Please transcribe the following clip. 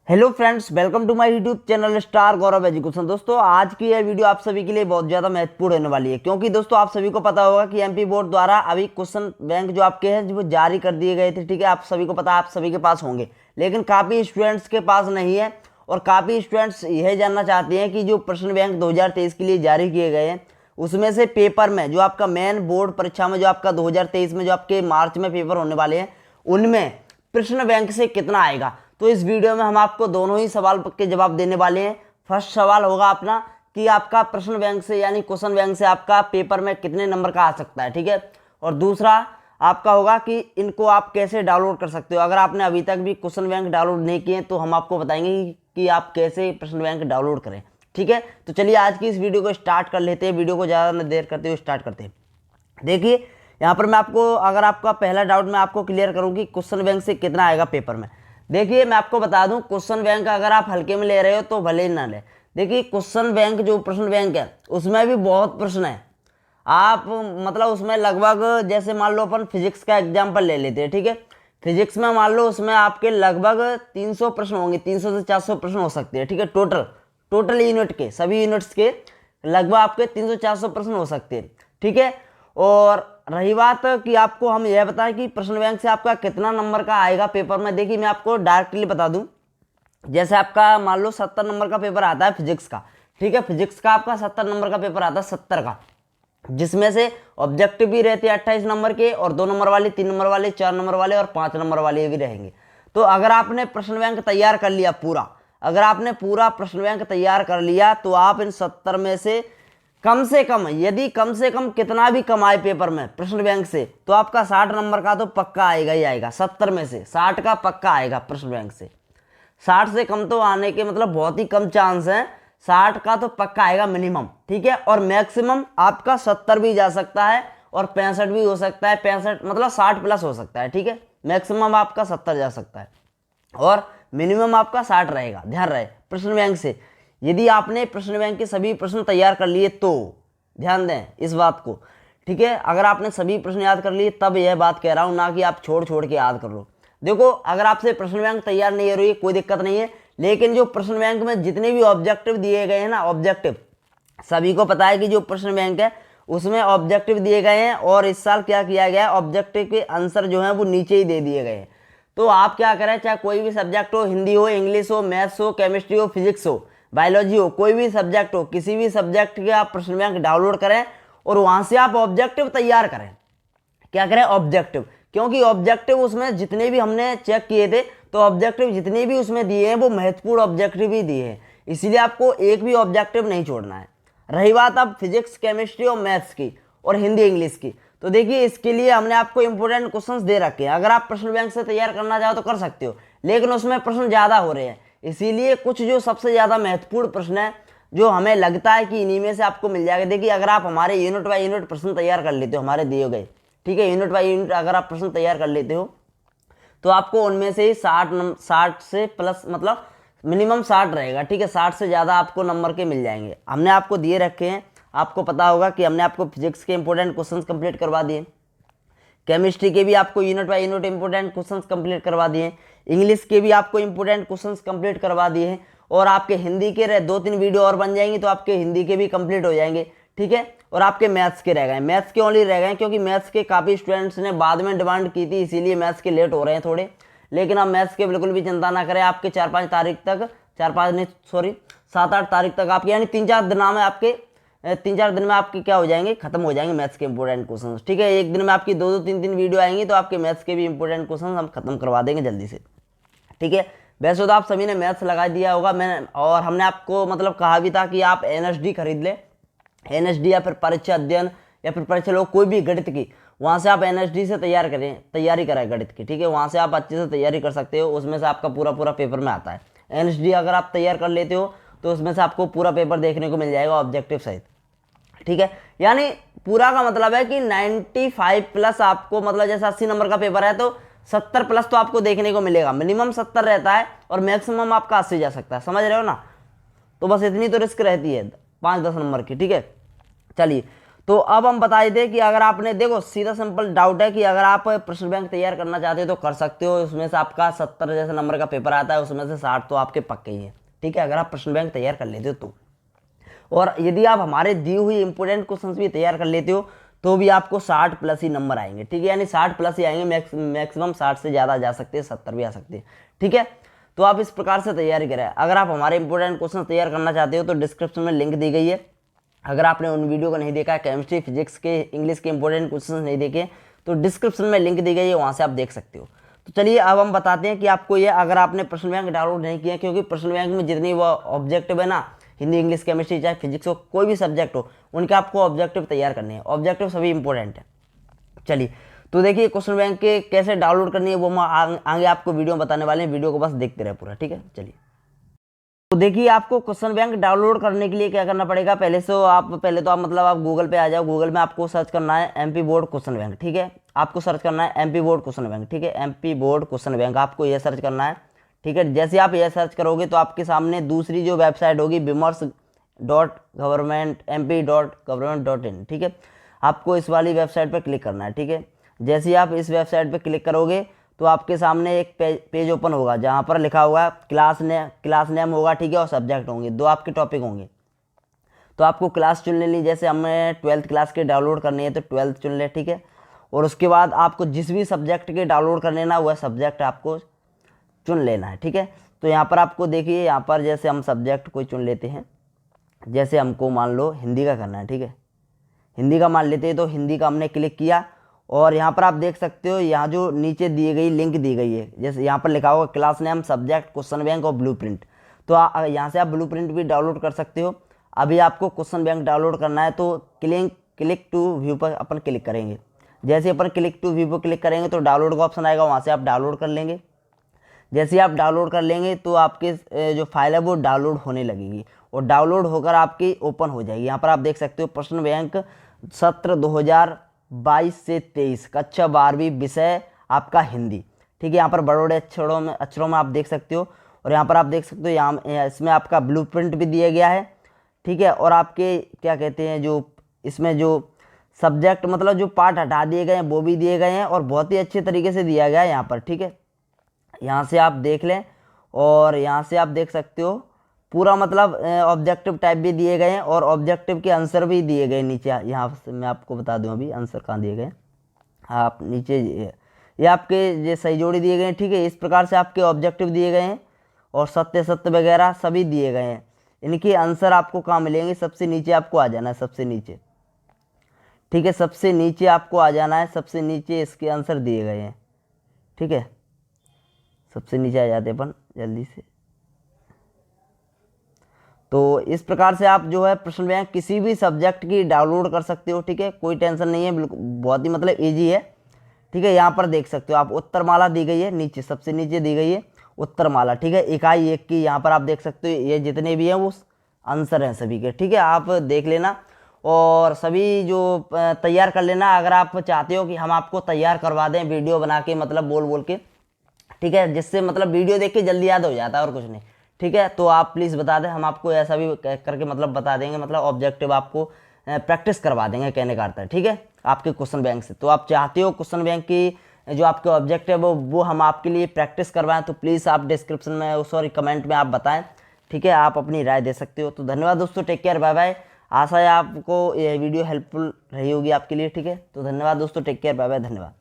Hello friends, welcome to my YouTube channel star Gaurav education. दोस्तों, आज की यह वीडियो आप सभी के लिए बहुत ज़्यादा महत्वपूर्ण होने वाली है, क्योंकि दोस्तों आप सभी को पता होगा कि एमपी बोर्ड द्वारा अभी क्वेश्चन बैंक जो आपके हैं वो जारी कर दिए गए थे। ठीक है, आप सभी को पता है, आप सभी के पास होंगे, लेकिन काफ़ी स्टूडेंट्स के पास नहीं है। और काफ़ी स्टूडेंट्स यह जानना चाहते हैं कि जो प्रश्न बैंक 2023 के लिए जारी किए गए हैं उसमें से पेपर में जो आपका मेन बोर्ड परीक्षा में जो आपका 2023 में जो आपके मार्च में पेपर होने वाले हैं उनमें प्रश्न बैंक से कितना आएगा। तो इस वीडियो में हम आपको दोनों ही सवाल के जवाब देने वाले हैं। फर्स्ट सवाल होगा अपना कि आपका प्रश्न बैंक से यानी क्वेश्चन बैंक से आपका पेपर में कितने नंबर का आ सकता है। ठीक है, और दूसरा आपका होगा कि इनको आप कैसे डाउनलोड कर सकते हो। अगर आपने अभी तक भी क्वेश्चन बैंक डाउनलोड नहीं किए तो हम आपको बताएंगे कि आप कैसे प्रश्न बैंक डाउनलोड करें। ठीक है, तो चलिए आज की इस वीडियो को स्टार्ट कर लेते हैं। वीडियो को ज़्यादा न देर करते हुए स्टार्ट करते हैं। देखिए यहाँ पर मैं आपको, अगर आपका पहला डाउट मैं आपको क्लियर करूँ कि क्वेश्चन बैंक से कितना आएगा पेपर में। देखिए मैं आपको बता दूं, क्वेश्चन बैंक अगर आप हल्के में ले रहे हो तो भले ही ना ले। देखिए क्वेश्चन बैंक जो प्रश्न बैंक है उसमें भी बहुत प्रश्न है। आप मतलब उसमें लगभग, जैसे मान लो अपन फिजिक्स का एग्जाम्पल ले लेते हैं। ठीक है, फिजिक्स में मान लो उसमें आपके लगभग 300 प्रश्न होंगे, 300 से 400 प्रश्न हो सकते हैं। ठीक है, टोटल यूनिट के, सभी यूनिट्स के लगभग आपके 300-400 प्रश्न हो सकते हैं। ठीक है, और रही बात कि आपको हम यह बताएं कि प्रश्न बैंक से आपका कितना नंबर का आएगा पेपर में। देखिए मैं आपको डायरेक्टली बता दूं, जैसे आपका मान लो 70 नंबर का पेपर आता है फिजिक्स का। ठीक है, फिजिक्स का आपका 70 नंबर का पेपर आता है, 70 का, जिसमें से ऑब्जेक्टिव भी रहते हैं 28 नंबर के, और 2 नंबर वाले, 3 नंबर वाले, 4 नंबर वाले और 5 नंबर वाले भी रहेंगे। तो अगर आपने प्रश्न बैंक तैयार कर लिया पूरा, अगर आपने पूरा प्रश्न बैंक तैयार कर लिया तो आप इन 70 में से कम से कम, यदि कम से कम कितना भी कमाए पेपर में प्रश्न बैंक से, तो आपका 60 नंबर का तो पक्का आएगा ही आएगा। 70 में से 60 का पक्का आएगा प्रश्न बैंक से। 60 से कम तो आने के मतलब बहुत ही कम चांस है, 60 का तो पक्का आएगा मिनिमम। ठीक है, और मैक्सिमम आपका 70 भी जा सकता है और 65 भी हो सकता है। 65 मतलब 60 प्लस हो सकता है। ठीक है, मैक्सिमम आपका 70 जा सकता है और मिनिमम आपका 60 रहेगा। ध्यान रहे, प्रश्न बैंक से यदि आपने प्रश्न बैंक के सभी प्रश्न तैयार कर लिए तो ध्यान दें इस बात को। ठीक है, अगर आपने सभी प्रश्न याद कर लिए तब यह बात कह रहा हूं, ना कि आप छोड़ छोड़ के याद कर लो। देखो अगर आपसे प्रश्न बैंक तैयार नहीं हो रही है कोई दिक्कत नहीं है, लेकिन जो प्रश्न बैंक में जितने भी ऑब्जेक्टिव दिए गए हैं ना, ऑब्जेक्टिव सभी को पता है कि जो प्रश्न बैंक है उसमें ऑब्जेक्टिव दिए गए हैं, और इस साल क्या किया गया है, ऑब्जेक्टिव के आंसर जो है वो नीचे ही दे दिए गए हैं। तो आप क्या करें, चाहे कोई भी सब्जेक्ट हो, हिंदी हो, इंग्लिश हो, मैथ्स हो, केमिस्ट्री हो, फिजिक्स हो, बायोलॉजी हो, कोई भी सब्जेक्ट हो, किसी भी सब्जेक्ट के आप प्रश्न बैंक डाउनलोड करें और वहां से आप ऑब्जेक्टिव तैयार करें। क्या करें, ऑब्जेक्टिव, क्योंकि ऑब्जेक्टिव उसमें जितने भी हमने चेक किए थे तो ऑब्जेक्टिव जितने भी उसमें दिए हैं वो महत्वपूर्ण ऑब्जेक्टिव ही दिए हैं, इसीलिए आपको एक भी ऑब्जेक्टिव नहीं छोड़ना है। रही बात अब फिजिक्स, केमिस्ट्री और मैथ्स की और हिंदी इंग्लिश की, तो देखिए इसके लिए हमने आपको इंपोर्टेंट क्वेश्चंस दे रखे हैं। अगर आप प्रश्न बैंक से तैयार करना चाहो तो कर सकते हो, लेकिन उसमें प्रश्न ज़्यादा हो रहे हैं, इसीलिए कुछ जो सबसे ज़्यादा महत्वपूर्ण प्रश्न है जो हमें लगता है कि इन्हीं में से आपको मिल जाएगा। देखिए अगर आप हमारे यूनिट बाय यूनिट प्रश्न तैयार कर लेते हो हमारे दिए गए, ठीक है, यूनिट बाय यूनिट अगर आप प्रश्न तैयार कर लेते हो तो आपको उनमें से ही 60 से प्लस, मतलब मिनिमम 60 रहेगा। ठीक है, 60 से ज़्यादा आपको नंबर के मिल जाएंगे। हमने आपको दिए रखे हैं, आपको पता होगा कि हमने आपको फिजिक्स के इंपॉर्टेंट क्वेश्चंस कंप्लीट करवा दिए, केमिस्ट्री के भी आपको unit by unit important questions complete करवा दिए, इंग्लिश के भी आपको इंपोर्टेंट क्वेश्चंस कंप्लीट करवा दिए हैं, और आपके हिंदी के 2-3 वीडियो और बन जाएंगी तो आपके हिंदी के भी कंप्लीट हो जाएंगे। ठीक है, और आपके मैथ्स के रह गए, मैथ्स के ओनली रह गए क्योंकि मैथ्स के काफ़ी स्टूडेंट्स ने बाद में डिमांड की थी, इसीलिए मैथ्स के लेट हो रहे हैं थोड़े। लेकिन आप मैथ्स के बिल्कुल भी चिंता ना करें, आपके 4-5 तारीख तक, 4-5 नहीं सॉरी 7-8 तारीख तक आपके, यानी 3-4 दिन में आपके, 3-4 दिन में आपके क्या हो जाएंगे, खत्म हो जाएंगे मैथ्स के इंपोर्टेंट क्वेश्चन। ठीक है, एक दिन में आपकी 2-2, 3-3 वीडियो आएंगी तो आपके मैथ्स के भी इंपोर्टेंट क्वेश्चन हम खत्म करवा देंगे जल्दी से। ठीक है, वैसे तो आप सभी ने मैथ्स लगा दिया होगा, मैंने और हमने आपको मतलब कहा भी था कि आप एनएसडी खरीद लें, एनएसडी या फिर परीक्षा अध्ययन या फिर परीक्षा लोग कोई भी गणित की, वहाँ से आप एनएसडी से तैयारी करें गणित की। ठीक है, वहाँ से आप अच्छे से तैयारी कर सकते हो, उसमें से आपका पूरा पूरा पेपर में आता है। एनएसडी अगर आप तैयार कर लेते हो तो उसमें से आपको पूरा पेपर देखने को मिल जाएगा ऑब्जेक्टिव सहित। ठीक है, यानी पूरा का मतलब है कि 95 प्लस आपको, मतलब जैसे 80 नंबर का पेपर है तो 70 प्लस तो आपको देखने को मिलेगा। मिनिमम 70 रहता है और मैक्सिमम आपका 80 जा सकता है, समझ रहे हो ना। तो बस इतनी तो रिस्क रहती है 5-10 नंबर की। ठीक है, चलिए तो अब हम बता देते हैं कि अगर आपने देखो सीधा सिंपल डाउट है कि अगर आप प्रश्न बैंक तैयार करना चाहते हो तो कर सकते हो। उसमें से आपका 70 जैसे नंबर का पेपर आता है, उसमें से 60 तो आपके पक्के ही है, ठीक है, अगर आप प्रश्न बैंक तैयार कर लेते हो तो। और यदि आप हमारे दी हुई इंपोर्टेंट क्वेश्चन भी तैयार कर लेते हो तो भी आपको 60 प्लस ही नंबर आएंगे, ठीक है, यानी 60 प्लस ही आएंगे, मैक्सिमम 60 से ज़्यादा जा सकते हैं, 70 भी आ सकते हैं, ठीक है। तो आप इस प्रकार से तैयारी करें। अगर आप हमारे इंपोर्टेंट क्वेश्चन तैयार करना चाहते हो तो डिस्क्रिप्शन में लिंक दी गई है। अगर आपने उन वीडियो को नहीं देखा है, केमिस्ट्री फिजिक्स के इंग्लिश के इंपोर्टेंट क्वेश्चन नहीं देखे, तो डिस्क्रिप्शन में लिंक दी गई है, वहाँ से आप देख सकते हो। तो चलिए अब हम बताते हैं कि आपको ये, अगर आपने प्रश्न बैंक डाउनलोड नहीं किया, क्योंकि प्रश्न बैंक में जितनी वो ऑब्जेक्टिव है ना, हिंदी इंग्लिश केमिस्ट्री चाहे फिजिक्स हो, कोई भी सब्जेक्ट हो, उनके आपको ऑब्जेक्टिव तैयार करने हैं। ऑब्जेक्टिव सभी इंपॉर्टेंट है। चलिए तो देखिए क्वेश्चन बैंक के कैसे डाउनलोड करनी है वो मैं आगे आपको वीडियो बताने वाले हैं, वीडियो को बस देखते रहे पूरा, ठीक है। चलिए तो देखिए आपको क्वेश्चन बैंक डाउनलोड करने के लिए क्या करना पड़ेगा। पहले तो आप मतलब आप गूगल पे आ जाओ। गूगल में आपको सर्च करना है एमपी बोर्ड क्वेश्चन बैंक, ठीक है। आपको सर्च करना है एमपी बोर्ड क्वेश्चन बैंक, ठीक है, एमपी बोर्ड क्वेश्चन बैंक आपको यह सर्च करना है, ठीक है। जैसे आप यह सर्च करोगे तो आपके सामने दूसरी जो वेबसाइट होगी wimers.government.mp.government.in, ठीक है। आपको इस वाली वेबसाइट पर क्लिक करना है, ठीक है। जैसे ही आप इस वेबसाइट पर क्लिक करोगे तो आपके सामने एक पेज ओपन होगा जहाँ पर लिखा हुआ क्लास नेम होगा, ठीक है, और सब्जेक्ट होंगे, दो आपके टॉपिक होंगे। तो आपको क्लास चुन लेनी, जैसे हमें 12th क्लास के डाउनलोड करनी है तो 12th चुन ले, ठीक है। और उसके बाद आपको जिस भी सब्जेक्ट के डाउनलोड करने ना वह सब्जेक्ट आपको चुन लेना है, ठीक है। तो यहाँ पर आपको देखिए, यहाँ पर जैसे हम सब्जेक्ट कोई चुन लेते हैं, जैसे हमको मान लो हिंदी का करना है, ठीक है, हिंदी का मान लेते हैं। तो हिंदी का हमने क्लिक किया और यहाँ पर आप देख सकते हो, यहाँ जो नीचे दी गई लिंक दी गई है, जैसे यहाँ पर लिखा होगा class name, subject, question bank और ब्लूप्रिंट। तो यहाँ से आप ब्लूप्रिंट भी डाउनलोड कर सकते हो। अभी आपको क्वेश्चन बैंक डाउनलोड करना है तो क्लिक टू व्यू पर अपन क्लिक करेंगे। जैसे अपन क्लिक टू व्यू पर क्लिक करेंगे तो डाउनलोड का ऑप्शन आएगा, वहाँ से आप डाउनलोड कर लेंगे। जैसे आप डाउनलोड कर लेंगे तो आपके जो फाइल है वो डाउनलोड होने लगेगी और डाउनलोड होकर आपकी ओपन हो जाएगी। यहाँ पर आप देख सकते हो प्रश्न बैंक सत्र 2022 से 23 कक्षा 12वीं विषय आपका हिंदी, ठीक है। यहाँ पर बड़े बड़े अक्षरों में आप देख सकते हो। और यहाँ पर आप देख सकते हो, यहाँ इसमें आपका ब्लूप्रिंट भी दिया गया है, ठीक है। और आपके क्या कहते हैं, जो इसमें जो सब्जेक्ट मतलब जो पार्ट हटा दिए गए हैं वो भी दिए गए हैं और बहुत ही अच्छे तरीके से दिया गया है यहाँ पर, ठीक है। यहाँ से आप देख लें और यहाँ से आप देख सकते हो पूरा मतलब ऑब्जेक्टिव टाइप भी दिए गए हैं और ऑब्जेक्टिव के आंसर भी दिए गए नीचे। यहाँ से मैं आपको बता दूं अभी आंसर कहाँ दिए गए, आप नीचे ये आपके ये सही जोड़ी दिए गए हैं, ठीक है। इस प्रकार से आपके ऑब्जेक्टिव दिए गए हैं और सत्य वगैरह सभी दिए गए हैं। इनके आंसर आपको कहाँ मिलेंगे, सबसे नीचे आपको आ जाना है, सबसे नीचे, ठीक है, सबसे नीचे आपको आ जाना है। सबसे नीचे इसके आंसर दिए गए हैं, ठीक है। सबसे नीचे आ जाते अपन जल्दी से। तो इस प्रकार से आप जो है प्रश्न बैंक किसी भी सब्जेक्ट की डाउनलोड कर सकते हो, ठीक है, कोई टेंशन नहीं है, बिल्कुल बहुत ही मतलब इजी है, ठीक है। यहाँ पर देख सकते हो आप उत्तरमाला दी गई है, नीचे सबसे नीचे दी गई है उत्तरमाला, ठीक है, इकाई 1 की। यहाँ पर आप देख सकते हो ये जितने भी हैं वो आंसर हैं सभी के, ठीक है, आप देख लेना और सभी जो तैयार कर लेना। अगर आप चाहते हो कि हम आपको तैयार करवा दें वीडियो बना के, मतलब बोल बोल के, ठीक है, जिससे मतलब वीडियो देख के जल्दी याद हो जाता है और कुछ नहीं, ठीक है, तो आप प्लीज़ बता दें, हम आपको ऐसा भी करके मतलब बता देंगे, मतलब ऑब्जेक्टिव आपको प्रैक्टिस करवा देंगे, कहने का अर्थ है, ठीक है, आपके क्वेश्चन बैंक से। तो आप चाहते हो क्वेश्चन बैंक की जो आपके ऑब्जेक्टिव है वो हम आपके लिए प्रैक्टिस करवाएं तो प्लीज़ आप डिस्क्रिप्शन में सॉरी कमेंट में आप बताएं, ठीक है, आप अपनी राय दे सकते हो। तो धन्यवाद दोस्तों, टेक केयर, बाय बाय। आशा है आपको ये वीडियो हेल्पफुल रही होगी आपके लिए, ठीक है। तो धन्यवाद दोस्तों, टेक केयर, बाय बाय, धन्यवाद।